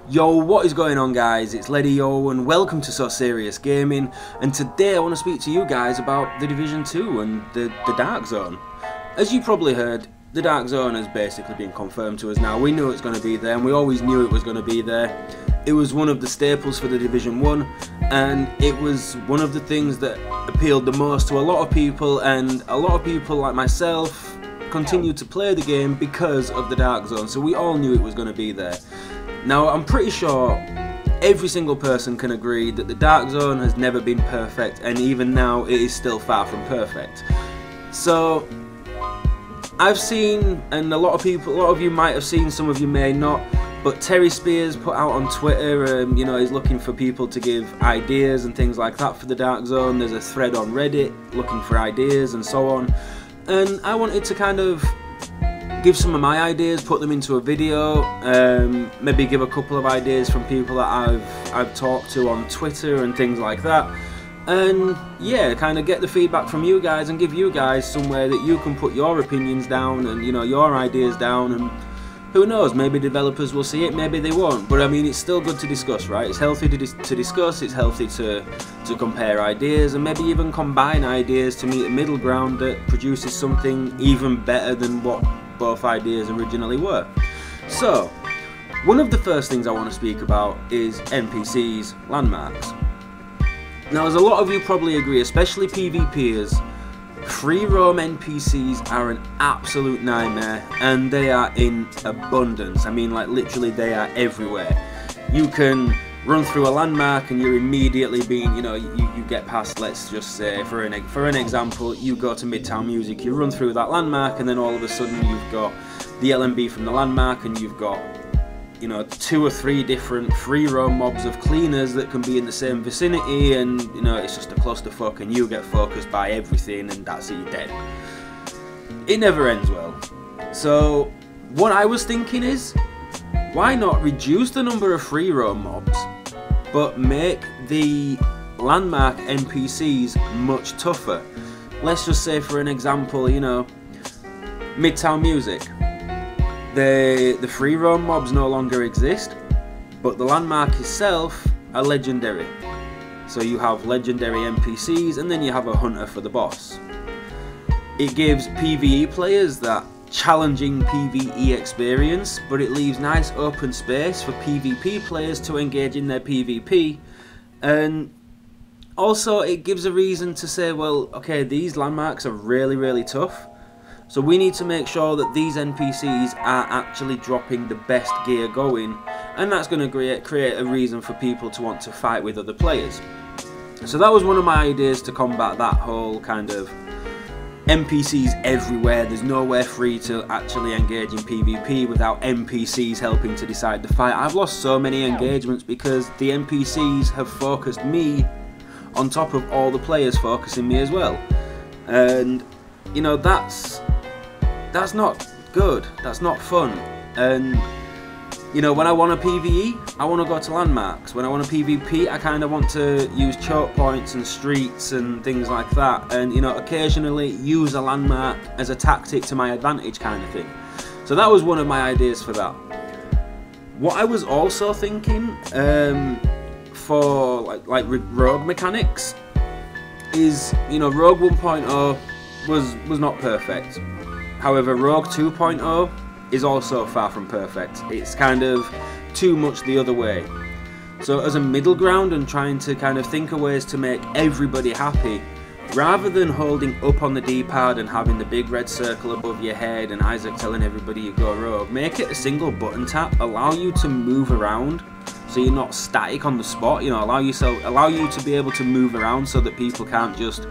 Yo, what is going on, guys? It's Leddy-O and welcome to So Serious Gaming, and today I want to speak to you guys about The Division 2 and the Dark Zone. As you probably heard, the Dark Zone has basically been confirmed to us now. We knew it's going to be there and we always knew it was going to be there. It was one of the staples for the Division 1 and it was one of the things that appealed the most to a lot of people, and a lot of people like myself continued to play the game because of the Dark Zone, so we all knew it was going to be there. Now, I'm pretty sure every single person can agree that the Dark Zone has never been perfect, and even now it is still far from perfect. So I've seen, and a lot of you might have seen, some of you may not, but Terry Spears put out on Twitter, you know, he's looking for people to give ideas and things like that for the Dark Zone. There's a thread on Reddit looking for ideas and so on, and I wanted to kind of give some of my ideas, put them into a video, maybe give a couple of ideas from people that I've talked to on Twitter and things like that, and yeah, kind of get the feedback from you guys and give you guys somewhere that you can put your opinions down and, you know, your ideas down, and who knows, maybe developers will see it, maybe they won't, but I mean, it's still good to discuss, right? It's healthy to discuss, it's healthy to compare ideas and maybe even combine ideas to meet a middle ground that produces something even better than what both ideas originally were. So, one of the first things I want to speak about is NPCs, landmarks. Now, as a lot of you probably agree, especially PvPers, free roam NPCs are an absolute nightmare, and they are in abundance. I mean, like, literally they are everywhere. You can run through a landmark and you're immediately being, you know, you get past, let's just say, for an example, you go to Midtown Music, you run through that landmark, and then all of a sudden you've got the LMB from the landmark, and you've got, you know, 2 or 3 different free roam mobs of cleaners that can be in the same vicinity, and, you know, it's just a clusterfuck, and you get focused by everything, and that's it, you're dead. It never ends well. So what I was thinking is, why not reduce the number of free roam mobs, but make the landmark NPCs much tougher? Let's just say, for an example, you know, Midtown Music. The free roam mobs no longer exist, but the landmark itself are legendary. So you have legendary NPCs, and then you have a hunter for the boss. It gives PvE players that challenging PvE experience, but it leaves nice open space for PvP players to engage in their PvP, and also it gives a reason to say, well, okay, these landmarks are really tough, so we need to make sure that these NPCs are actually dropping the best gear going, and that's going to create a reason for people to want to fight with other players. So that was one of my ideas to combat that whole kind of NPCs everywhere, there's nowhere free to actually engage in PvP without NPCs helping to decide the fight. I've lost so many engagements because the NPCs have focused me on top of all the players focusing me as well. And, you know, that's not good, that's not fun. And, you know, when I want a PvE, I want to go to landmarks. When I want a PvP, I kind of want to use choke points and streets and things like that, and, you know, occasionally use a landmark as a tactic to my advantage kind of thing. So that was one of my ideas for that. What I was also thinking for like rogue mechanics is, you know, Rogue 1.0 was not perfect. However, Rogue 2.0 is also far from perfect. It's kind of too much the other way. So as a middle ground and trying to kind of think of ways to make everybody happy, rather than holding up on the D-pad and having the big red circle above your head and Isaac telling everybody you go rogue, make it a single button tap, allow you to move around so you're not static on the spot, you know, allow you to be able to move around so that people can't just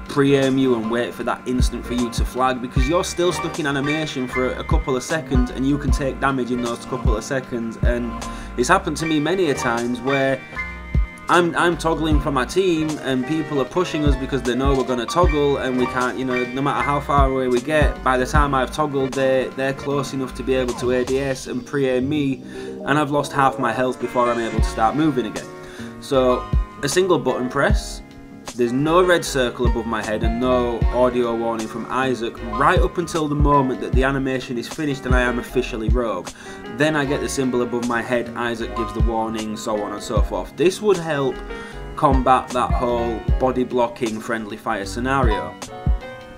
pre-aim you and wait for that instant for you to flag, because you're still stuck in animation for a couple of seconds and you can take damage in those couple of seconds. And it's happened to me many a times where I'm toggling for my team and people are pushing us because they know we're going to toggle, and we can't, you know, no matter how far away we get, by the time I've toggled they're close enough to be able to ADS and pre-aim me, and I've lost half my health before I'm able to start moving again. So a single button press There's no red circle above my head and no audio warning from Isaac right up until the moment that the animation is finished and I am officially rogue. Then I get the symbol above my head, Isaac gives the warning, so on and so forth. This would help combat that whole body blocking friendly fire scenario.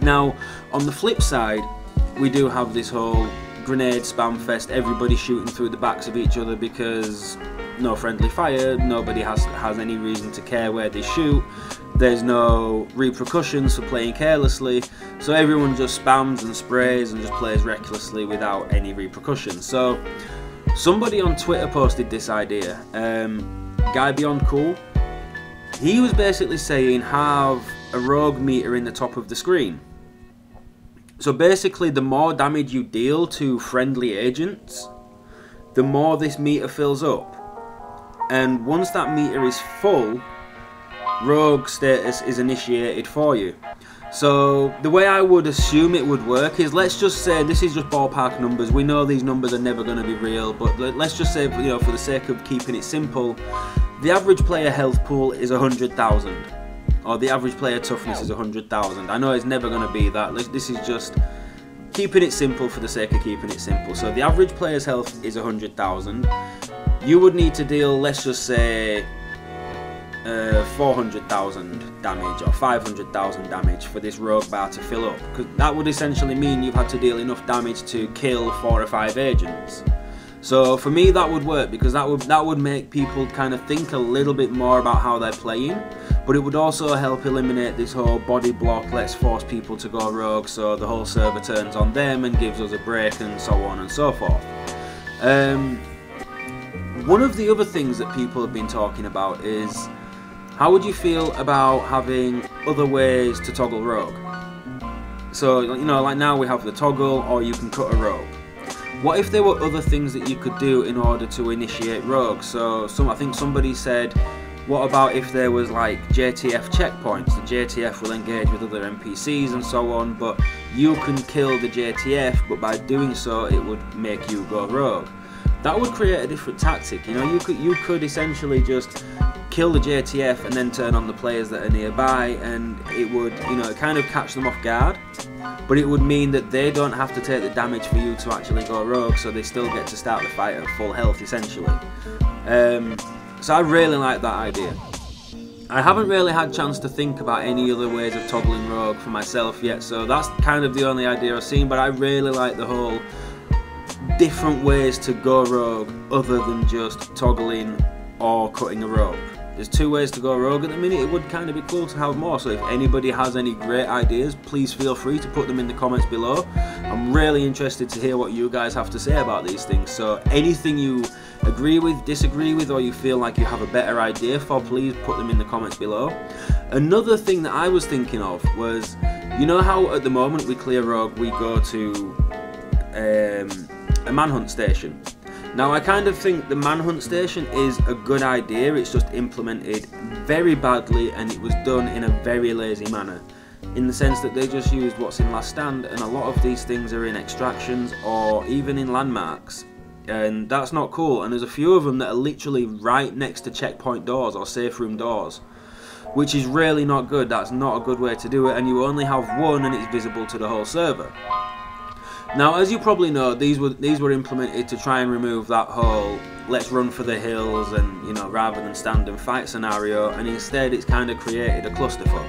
Now, on the flip side, we do have this whole grenade spam fest, everybody shooting through the backs of each other because no friendly fire, nobody has any reason to care where they shoot, there's no repercussions for playing carelessly, so everyone just spams and sprays and just plays recklessly without any repercussions. So somebody on Twitter posted this idea, Guy Beyond Cool. He was basically saying have a rogue meter in the top of the screen. So basically, the more damage you deal to friendly agents, the more this meter fills up. And once that meter is full, rogue status is initiated for you. So the way I would assume it would work is, let's just say, this is just ballpark numbers, we know these numbers are never going to be real, but let's just say, you know, for the sake of keeping it simple, the average player health pool is 100,000. Or the average player toughness is 100,000. I know it's never going to be that. This is just keeping it simple for the sake of keeping it simple. So the average player's health is 100,000. You would need to deal, let's just say, 400,000 damage or 500,000 damage for this rogue bar to fill up. Because that would essentially mean you've had to deal enough damage to kill 4 or 5 agents. So for me that would work, because that would make people kind of think a little bit more about how they're playing, but it would also help eliminate this whole body block, let's force people to go rogue so the whole server turns on them and gives us a break and so on and so forth. One of the other things that people have been talking about is, how would you feel about having other ways to toggle rogue? So, you know, like now we have the toggle, or you can cut a rogue. What if there were other things that you could do in order to initiate rogue? So I think somebody said, what about if there was like JTF checkpoints? The JTF will engage with other NPCs and so on, but you can kill the JTF, but by doing so it would make you go rogue. That would create a different tactic. You know, you could essentially just kill the JTF and then turn on the players that are nearby, and it would, you know, kind of catch them off guard, but it would mean that they don't have to take the damage for you to actually go rogue, so they still get to start the fight at full health essentially. So I really like that idea. I haven't really had a chance to think about any other ways of toggling rogue for myself yet, so that's kind of the only idea I've seen, but I really like the whole different ways to go rogue other than just toggling or cutting a rope. There's 2 ways to go rogue at the minute. It would kind of be cool to have more, so if anybody has any great ideas, please feel free to put them in the comments below. I'm really interested to hear what you guys have to say about these things, so anything you agree with, disagree with, or you feel like you have a better idea for, please put them in the comments below. Another thing that I was thinking of was, you know how at the moment we clear rogue, we go to a manhunt station. Now I kind of think the manhunt station is a good idea, it's just implemented very badly and it was done in a very lazy manner, in the sense that they just used what's in Last Stand, and a lot of these things are in extractions or even in landmarks, and that's not cool. And there's a few of them that are literally right next to checkpoint doors or safe room doors, which is really not good. That's not a good way to do it, and you only have one and it's visible to the whole server. Now, as you probably know, these were implemented to try and remove that whole let's run for the hills and, you know, rather than stand and fight scenario, and instead it's kind of created a clusterfuck.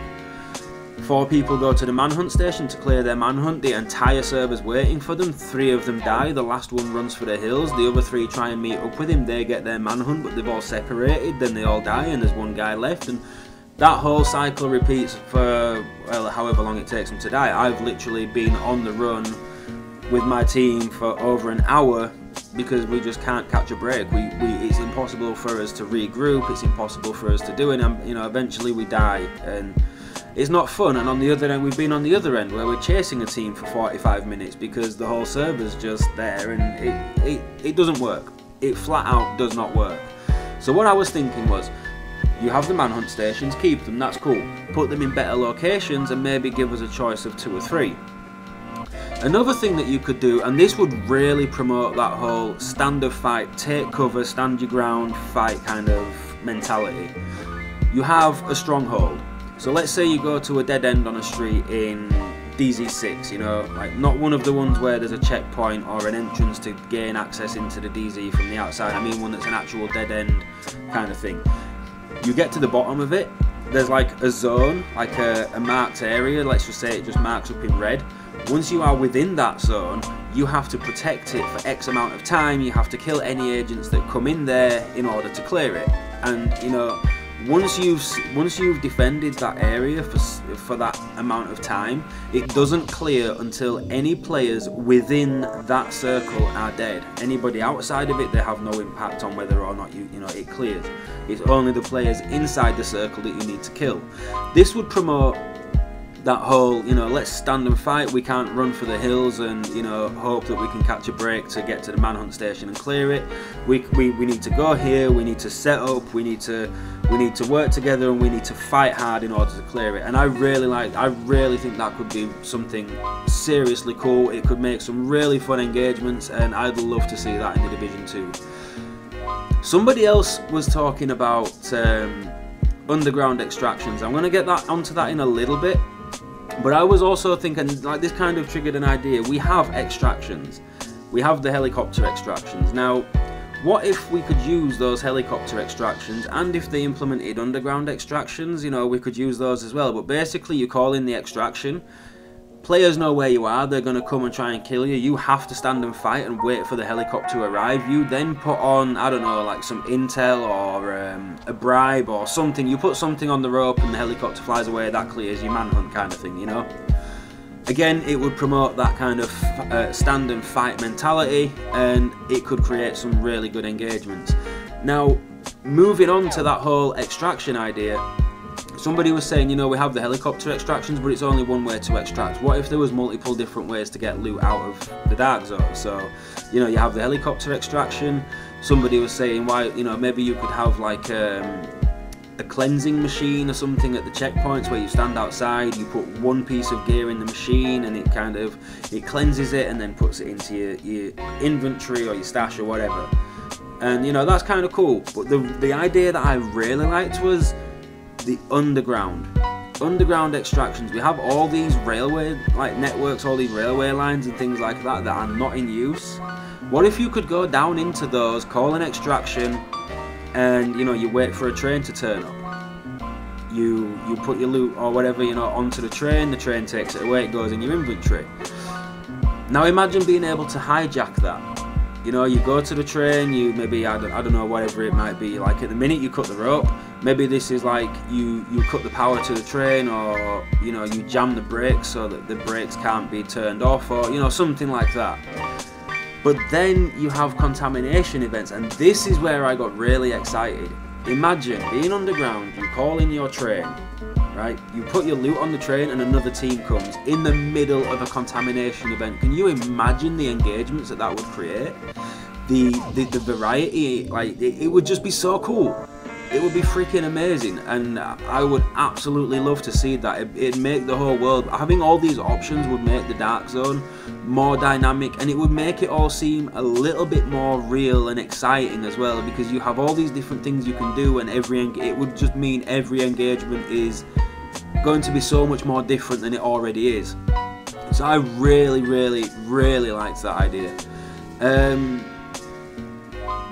4 people go to the manhunt station to clear their manhunt, the entire server's waiting for them, 3 of them die, the last one runs for the hills, the other 3 try and meet up with him, they get their manhunt but they've all separated, then they all die and there's 1 guy left, and that whole cycle repeats for, well, however long it takes them to die. I've literally been on the run with my team for over an hour because we just can't catch a break. It's impossible for us to regroup, it's impossible for us to do it, and you know, eventually we die and it's not fun. And on the other end, we've been on the other end where we're chasing a team for 45 minutes because the whole server's just there, and it doesn't work. It flat out does not work. So what I was thinking was, you have the manhunt stations, keep them, that's cool. Put them in better locations and maybe give us a choice of 2 or 3. Another thing that you could do, and this would really promote that whole stand of fight, take cover, stand your ground, fight kind of mentality. You have a stronghold. So let's say you go to a dead end on a street in DZ6, you know, like not one of the ones where there's a checkpoint or an entrance to gain access into the DZ from the outside. I mean one that's an actual dead end kind of thing. You get to the bottom of it, there's like a zone, like a marked area, let's just say it just marks up in red. Once you are within that zone, you have to protect it for X amount of time. You have to kill any agents that come in there in order to clear it. And you know, once you've defended that area for that amount of time, it doesn't clear until any players within that circle are dead. Anybody outside of it, they have no impact on whether or not you know it clears. It's only the players inside the circle that you need to kill. This would promote that whole, you know, let's stand and fight. We can't run for the hills and, you know, hope that we can catch a break to get to the manhunt station and clear it. We need to go here. We need to set up. We need to work together, and we need to fight hard in order to clear it. And I really think that could be something seriously cool. It could make some really fun engagements, and I'd love to see that in the Division 2. Somebody else was talking about underground extractions. I'm going to get onto that in a little bit. But I was also thinking, like, this kind of triggered an idea. We have extractions. We have the helicopter extractions. Now, what if we could use those helicopter extractions, and if they implemented underground extractions, you know, we could use those as well. But basically, you call in the extraction. Players know where you are. They're going to come and try and kill you. You have to stand and fight and wait for the helicopter to arrive. You then put on, I don't know, like some intel or a bribe or something. You put something on the rope and the helicopter flies away. That clears your manhunt kind of thing, you know. Again, it would promote that kind of stand and fight mentality, and it could create some really good engagements. Now, moving on to that whole extraction idea. Somebody was saying, you know, we have the helicopter extractions, but it's only one way to extract. What if there was multiple different ways to get loot out of the dark zone? So, you know, you have the helicopter extraction. Somebody was saying, why, you know, maybe you could have like a cleansing machine or something at the checkpoints where you stand outside, you put one piece of gear in the machine, and it cleanses it and then puts it into your inventory or your stash or whatever. And, you know, that's kind of cool. But the idea that I really liked was the underground extractions. We have all these railway networks, all these railway lines and things like that are not in use. What if you could go down into those, call an extraction, and you know, you wait for a train to turn up. You put your loot or whatever, you know, onto the train takes it away, it goes in your inventory. Now imagine being able to hijack that. You know, you go to the train, you maybe, I don't know, whatever it might be, like at the minute you cut the rope, maybe this is like you cut the power to the train, or, you know, you jam the brakes so that the brakes can't be turned off, or, you know, something like that. But then you have contamination events, and this is where I got really excited. Imagine being underground, you call in your train, right? You put your loot on the train and another team comes in the middle of a contamination event. Can you imagine the engagements that would create? The variety, like, it would just be so cool. It would be freaking amazing, and I would absolutely love to see that. It'd make the whole world, having all these options would make the Dark Zone more dynamic, and it would make it all seem a little bit more real and exciting as well, because you have all these different things you can do, and it would just mean every engagement is going to be so much more different than it already is. So I really liked that idea.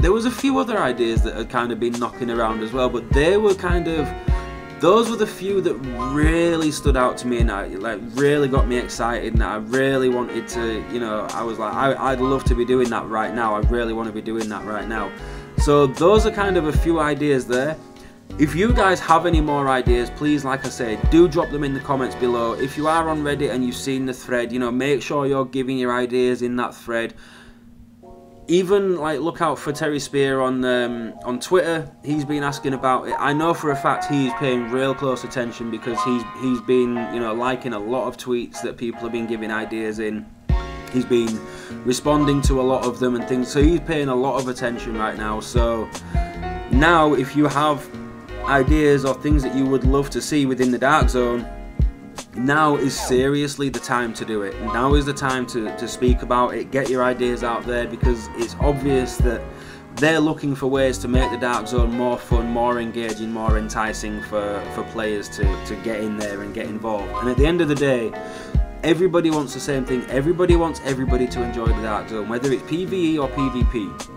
There was a few other ideas that had kind of been knocking around as well, but they were those were the few that really stood out to me, and really got me excited, and I really wanted to, you know, I was like, I'd love to be doing that right now. I really want to be doing that right now. So those are kind of a few ideas there. If you guys have any more ideas, please, like I said, do drop them in the comments below. If you are on Reddit and you've seen the thread, you know, make sure you're giving your ideas in that thread. Even, like, look out for Terry Spear on Twitter. He's been asking about it. I know for a fact he's paying real close attention, because he's been, you know, liking a lot of tweets that people have been giving ideas in. He's been responding to a lot of them and things, so he's paying a lot of attention right now. So now, if you have ideas or things that you would love to see within the Dark Zone, now is seriously the time to do it. Now is the time to speak about it, get your ideas out there, because it's obvious that they're looking for ways to make the Dark Zone more fun, more engaging, more enticing for players to get in there and get involved. And at the end of the day, everybody wants the same thing. Everybody wants everybody to enjoy the Dark Zone, whether it's PvE or PvP.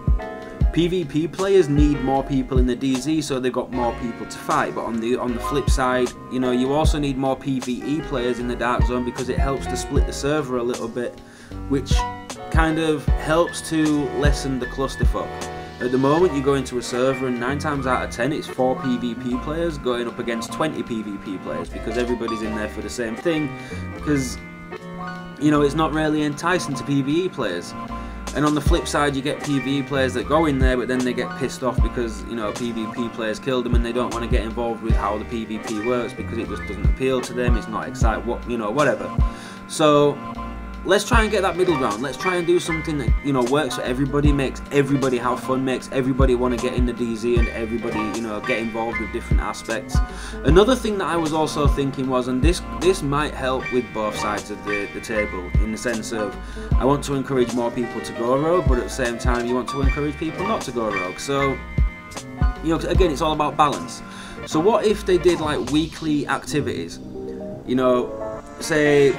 PvP players need more people in the DZ, so they've got more people to fight. But on the flip side, you know, you also need more PvE players in the Dark Zone because it helps to split the server a little bit, which kind of helps to lessen the clusterfuck. At the moment, you go into a server and 9 times out of 10 it's 4 PvP players going up against 20 PvP players because everybody's in there for the same thing, because, you know, it's not really enticing to PvE players. And on the flip side, you get PvE players that go in there, but then they get pissed off because, you know, PvP players killed them and they don't want to get involved with how the PvP works because it just doesn't appeal to them. It's not exciting, you know, whatever. So let's try and get that middle ground. Let's try and do something that, you know, works for everybody, makes everybody have fun, makes everybody want to get in the DZ and everybody, you know, get involved with different aspects. Another thing that I was also thinking was, and this might help with both sides of the table, in the sense of, I want to encourage more people to go rogue, but at the same time you want to encourage people not to go rogue. So, you know, again, it's all about balance. So what if they did like weekly activities? You know, say,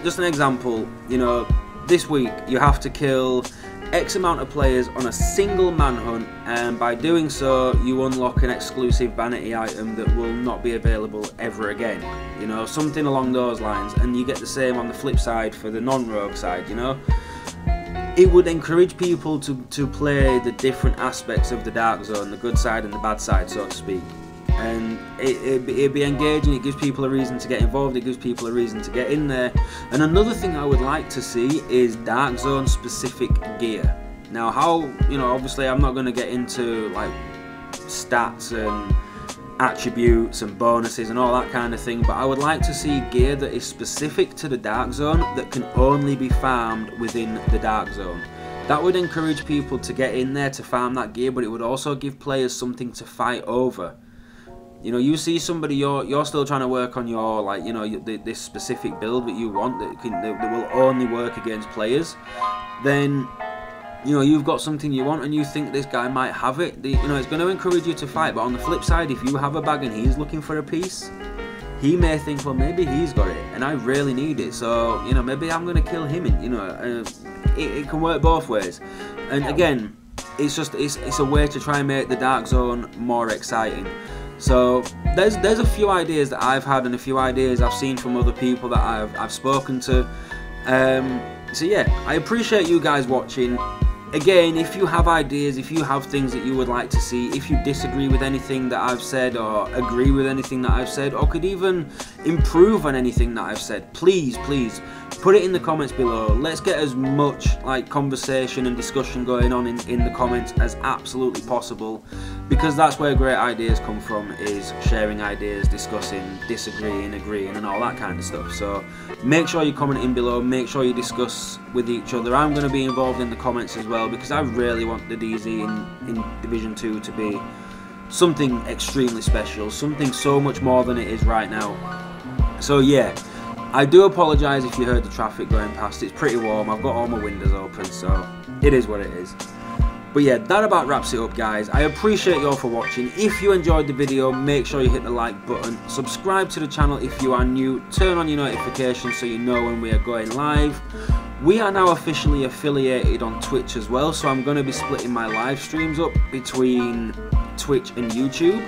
just an example, you know, this week you have to kill X amount of players on a single manhunt, and by doing so you unlock an exclusive vanity item that will not be available ever again. You know, something along those lines, and you get the same on the flip side for the non-rogue side, you know. It would encourage people to play the different aspects of the Dark Zone, the good side and the bad side, so to speak. And it'd be engaging, it gives people a reason to get involved, it gives people a reason to get in there. And another thing I would like to see is Dark Zone specific gear. Now how, you know, obviously I'm not going to get into like stats and attributes and bonuses and all that kind of thing, but I would like to see gear that is specific to the Dark Zone that can only be farmed within the Dark Zone. That would encourage people to get in there to farm that gear, but it would also give players something to fight over. You know, you see somebody, you're still trying to work on your, like, you know, this specific build that you want that will only work against players, then, you know, you've got something you want and you think this guy might have it, you know, it's going to encourage you to fight. But on the flip side, if you have a bag and he's looking for a piece, he may think, well, maybe he's got it and I really need it, so, you know, maybe I'm going to kill him, and, you know, it can work both ways. And again, it's just, it's a way to try and make the Dark Zone more exciting. So there's a few ideas that I've had and a few ideas I've seen from other people that I've spoken to. So yeah, I appreciate you guys watching. Again, if you have ideas, if you have things that you would like to see, if you disagree with anything that I've said or agree with anything that I've said, or could even improve on anything that I've said, please put it in the comments below. Let's get as much like conversation and discussion going on in the comments as absolutely possible, because that's where great ideas come from, is sharing ideas, discussing, disagreeing, agreeing and all that kind of stuff. So make sure you comment in below, make sure you discuss with each other. I'm going to be involved in the comments as well, because I really want the DZ in Division 2 to be something extremely special, something so much more than it is right now. So yeah, I do apologise if you heard the traffic going past. It's pretty warm, I've got all my windows open, so it is what it is. But yeah, that about wraps it up, guys. I appreciate you all for watching. If you enjoyed the video, make sure you hit the like button, subscribe to the channel if you are new, turn on your notifications so you know when we are going live. We are now officially affiliated on Twitch as well, so I'm going to be splitting my live streams up between Twitch and YouTube.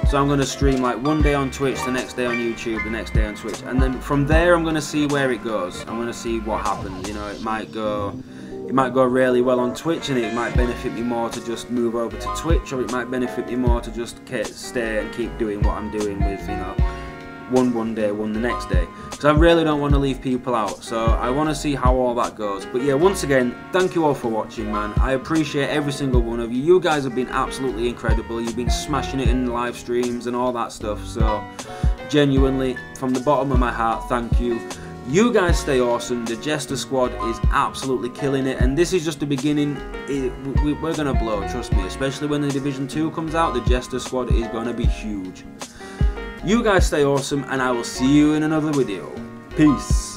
So I'm going to stream like one day on Twitch, the next day on YouTube, the next day on Twitch, and then from there I'm going to see where it goes. I'm going to see what happens. You know, it might go really well on Twitch and it might benefit me more to just move over to Twitch, or it might benefit me more to just stay and keep doing what I'm doing with, you know, one day, one the next day, because I really don't want to leave people out. So I want to see how all that goes. But yeah, once again, thank you all for watching, man. I appreciate every single one of you. You guys have been absolutely incredible. You've been smashing it in the live streams and all that stuff, so genuinely, from the bottom of my heart, thank you. You guys stay awesome. The Jester squad is absolutely killing it, and this is just the beginning. We're going to blow, trust me, especially when the Division 2 comes out. The Jester squad is going to be huge. You guys stay awesome, and I will see you in another video. Peace.